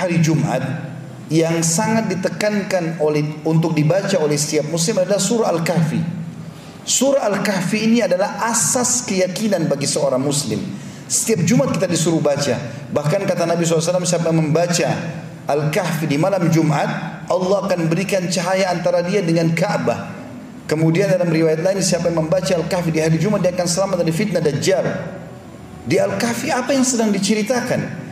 hari Jumat yang sangat ditekankan untuk dibaca oleh setiap muslim adalah surah Al-Kahfi. Surah Al-Kahfi ini adalah asas keyakinan bagi seorang muslim. Setiap Jumat kita disuruh baca. Bahkan kata Nabi SAW, siapa yang membaca Al-Kahfi di malam Jumat, Allah akan berikan cahaya antara dia dengan Ka'bah. Kemudian dalam riwayat lain, siapa yang membaca Al-Kahfi di hari Jumat, dia akan selamat dari fitnah Dajjal. Di Al-Kahfi apa yang sedang diceritakan?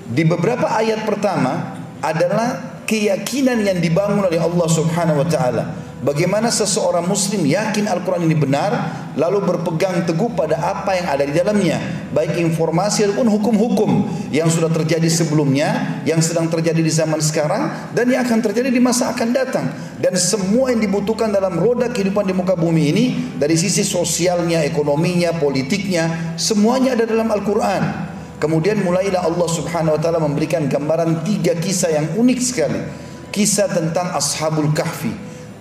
Di beberapa ayat pertama adalah keyakinan yang dibangun oleh Allah Subhanahu wa taala. Bagaimana seseorang muslim yakin Al-Quran ini benar, lalu berpegang teguh pada apa yang ada di dalamnya, baik informasi ataupun hukum-hukum yang sudah terjadi sebelumnya, yang sedang terjadi di zaman sekarang, dan yang akan terjadi di masa akan datang. Dan semua yang dibutuhkan dalam roda kehidupan di muka bumi ini, dari sisi sosialnya, ekonominya, politiknya, semuanya ada dalam Al-Quran. Kemudian mulailah Allah Subhanahu wa taala memberikan gambaran 3 kisah yang unik sekali. Kisah tentang Ashabul Kahfi,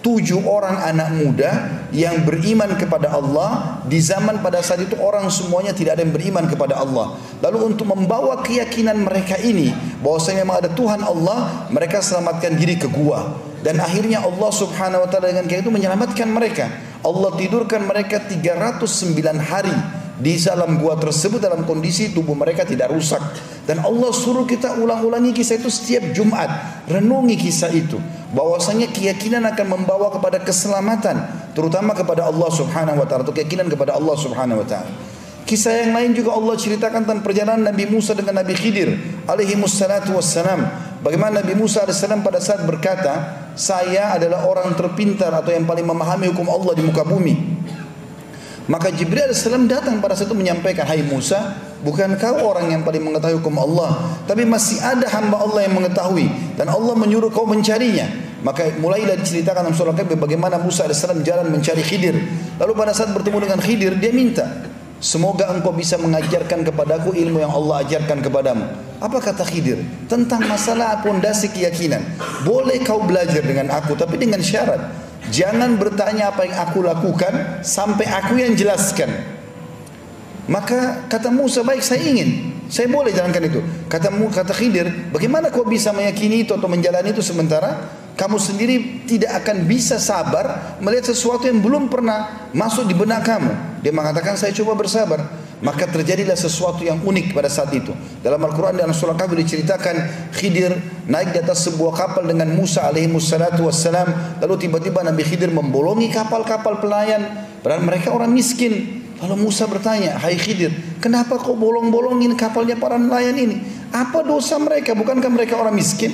7 orang anak muda yang beriman kepada Allah. Di zaman pada saat itu orang semuanya tidak ada yang beriman kepada Allah. Lalu untuk membawa keyakinan mereka ini bahwasanya memang ada Tuhan Allah, mereka selamatkan diri ke gua. Dan akhirnya Allah Subhanahu wa taala dengan kayak itu menyelamatkan mereka. Allah tidurkan mereka 309 hari di dalam gua tersebut dalam kondisi tubuh mereka tidak rusak. Dan Allah suruh kita ulang-ulangi kisah itu setiap Jumat. Renungi kisah itu, bahwasanya keyakinan akan membawa kepada keselamatan, terutama kepada Allah Subhanahu wa taala, atau keyakinan kepada Allah Subhanahu wa taala. Kisah yang lain juga Allah ceritakan tentang perjalanan Nabi Musa dengan Nabi Khidir alaihi wassalatu wassalam. Bagaimana Nabi Musa alaihissalam pada saat berkata, saya adalah orang terpintar atau yang paling memahami hukum Allah di muka bumi. Maka Jibril AS datang pada saat itu menyampaikan, hai Musa, bukan kau orang yang paling mengetahui hukum Allah, tapi masih ada hamba Allah yang mengetahui, dan Allah menyuruh kau mencarinya. Maka mulailah diceritakan dalam surah Al-Kahfi bagaimana Musa AS jalan mencari Khidir. Lalu pada saat bertemu dengan Khidir, dia minta, semoga engkau bisa mengajarkan kepadaku ilmu yang Allah ajarkan kepadamu. Apa kata Khidir? Tentang masalah pondasi keyakinan. Boleh kau belajar dengan aku, tapi dengan syarat, jangan bertanya apa yang aku lakukan sampai aku yang jelaskan. Maka kata Musa, baik, saya ingin, saya boleh jalankan itu. Kata Khidir, bagaimana kau bisa meyakini itu atau menjalani itu sementara kamu sendiri tidak akan bisa sabar melihat sesuatu yang belum pernah masuk di benak kamu. Dia mengatakan, saya coba bersabar. Maka terjadilah sesuatu yang unik pada saat itu. Dalam Al-Quran dan surah Kahfi diceritakan Khidir naik di atas sebuah kapal dengan Musa alaihi wassalatu wassalam. Lalu tiba-tiba Nabi Khidir membolongi kapal-kapal pelayan, padahal mereka orang miskin. Lalu Musa bertanya, hai Khidir, kenapa kau bolong-bolongin kapalnya para nelayan ini? Apa dosa mereka? Bukankah mereka orang miskin?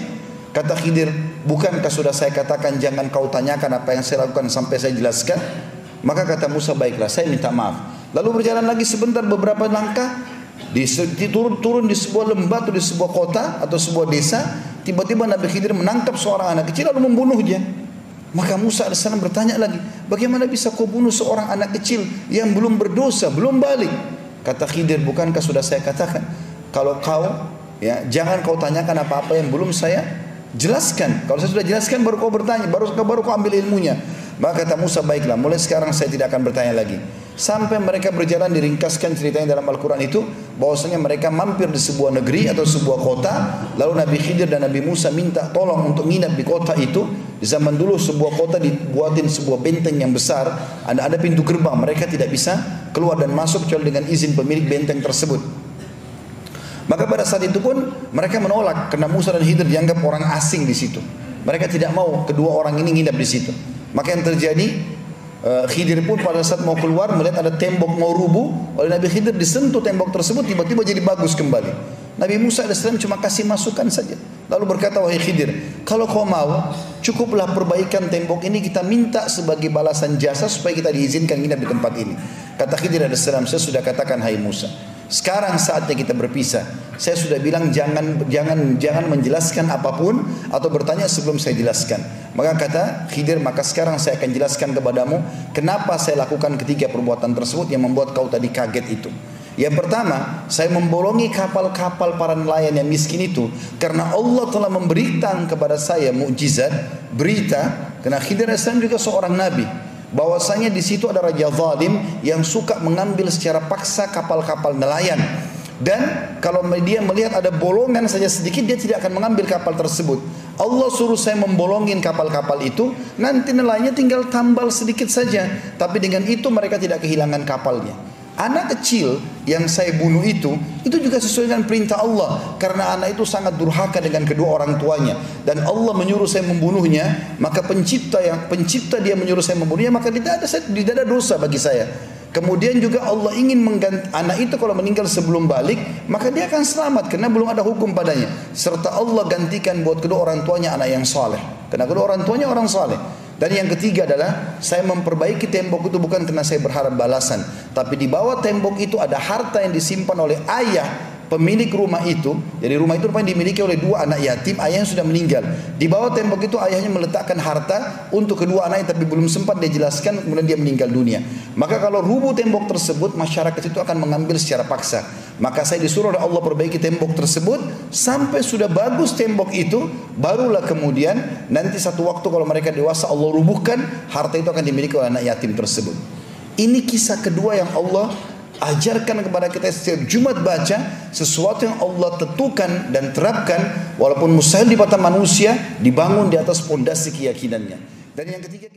Kata Khidir, bukankah sudah saya katakan jangan kau tanyakan apa yang saya lakukan sampai saya jelaskan? Maka kata Musa, baiklah, saya minta maaf. Lalu berjalan lagi sebentar, beberapa langkah, turun di sebuah lembah atau di sebuah kota atau sebuah desa. Tiba-tiba Nabi Khidir menangkap seorang anak kecil lalu membunuhnya. Maka Musa AS bertanya lagi, bagaimana bisa kau bunuh seorang anak kecil yang belum berdosa, belum balik? Kata Khidir, bukankah sudah saya katakan, kalau kau jangan kau tanyakan apa-apa yang belum saya jelaskan. Kalau saya sudah jelaskan baru kau bertanya, baru kau ambil ilmunya. Maka kata Musa, baiklah, mulai sekarang saya tidak akan bertanya lagi. Sampai mereka berjalan, diringkaskan ceritanya dalam Al-Quran itu, bahwasanya mereka mampir di sebuah negeri atau sebuah kota. Lalu Nabi Khidir dan Nabi Musa minta tolong untuk nginap di kota itu. Di zaman dulu sebuah kota dibuatin sebuah benteng yang besar, ada pintu gerbang, mereka tidak bisa keluar dan masuk kecuali dengan izin pemilik benteng tersebut. Maka pada saat itu pun mereka menolak karena Musa dan Khidir dianggap orang asing di situ. Mereka tidak mau kedua orang ini nginap di situ. Maka yang terjadi, Khidir pun pada saat mau keluar melihat ada tembok mau rubuh, oleh Nabi Khidir disentuh tembok tersebut, tiba-tiba jadi bagus kembali. Nabi Musa AS cuma kasih masukan saja. Lalu berkata, wahai Khidir, kalau kau mau, cukuplah perbaikan tembok ini, kita minta sebagai balasan jasa supaya kita diizinkan nginap di tempat ini. Kata Khidir AS, saya sudah katakan, hai Musa, sekarang saatnya kita berpisah. Saya sudah bilang jangan menjelaskan apapun atau bertanya sebelum saya jelaskan. Maka kata Khidir, maka sekarang saya akan jelaskan kepadamu kenapa saya lakukan ketiga perbuatan tersebut yang membuat kau tadi kaget itu. Yang pertama, saya membolongi kapal-kapal para nelayan yang miskin itu karena Allah telah memberikan kepada saya mukjizat, berita, karena Khidir AS juga seorang nabi, bahwasanya di situ ada raja zalim yang suka mengambil secara paksa kapal-kapal nelayan. Dan kalau dia melihat ada bolongan saja sedikit, dia tidak akan mengambil kapal tersebut. Allah suruh saya membolongin kapal-kapal itu, nanti nelayannya tinggal tambal sedikit saja. Tapi dengan itu mereka tidak kehilangan kapalnya. Anak kecil yang saya bunuh itu juga sesuai dengan perintah Allah. Karena anak itu sangat durhaka dengan kedua orang tuanya. Dan Allah menyuruh saya membunuhnya, maka pencipta dia menyuruh saya membunuhnya, maka tidak ada dosa bagi saya. Kemudian juga Allah ingin mengganti anak itu kalau meninggal sebelum balik, maka dia akan selamat karena belum ada hukum padanya. Serta Allah gantikan buat kedua orang tuanya anak yang saleh. Karena kedua orang tuanya orang saleh. Dan yang ketiga adalah saya memperbaiki tembok itu bukan karena saya berharap balasan, tapi di bawah tembok itu ada harta yang disimpan oleh ayah pemilik rumah itu. Jadi rumah itu rupanya dimiliki oleh dua anak yatim, ayahnya sudah meninggal. Di bawah tembok itu ayahnya meletakkan harta untuk kedua anaknya, tapi belum sempat dia jelaskan, kemudian dia meninggal dunia. Maka kalau rubuh tembok tersebut, masyarakat itu akan mengambil secara paksa. Maka saya disuruh oleh Allah perbaiki tembok tersebut sampai sudah bagus tembok itu, barulah kemudian nanti satu waktu kalau mereka dewasa Allah rubuhkan, harta itu akan dimiliki oleh anak yatim tersebut. Ini kisah kedua yang Allah ajarkan kepada kita setiap Jumat baca, sesuatu yang Allah tentukan dan terapkan walaupun mustahil di mata manusia, dibangun di atas pondasi keyakinannya. Dan yang ketiga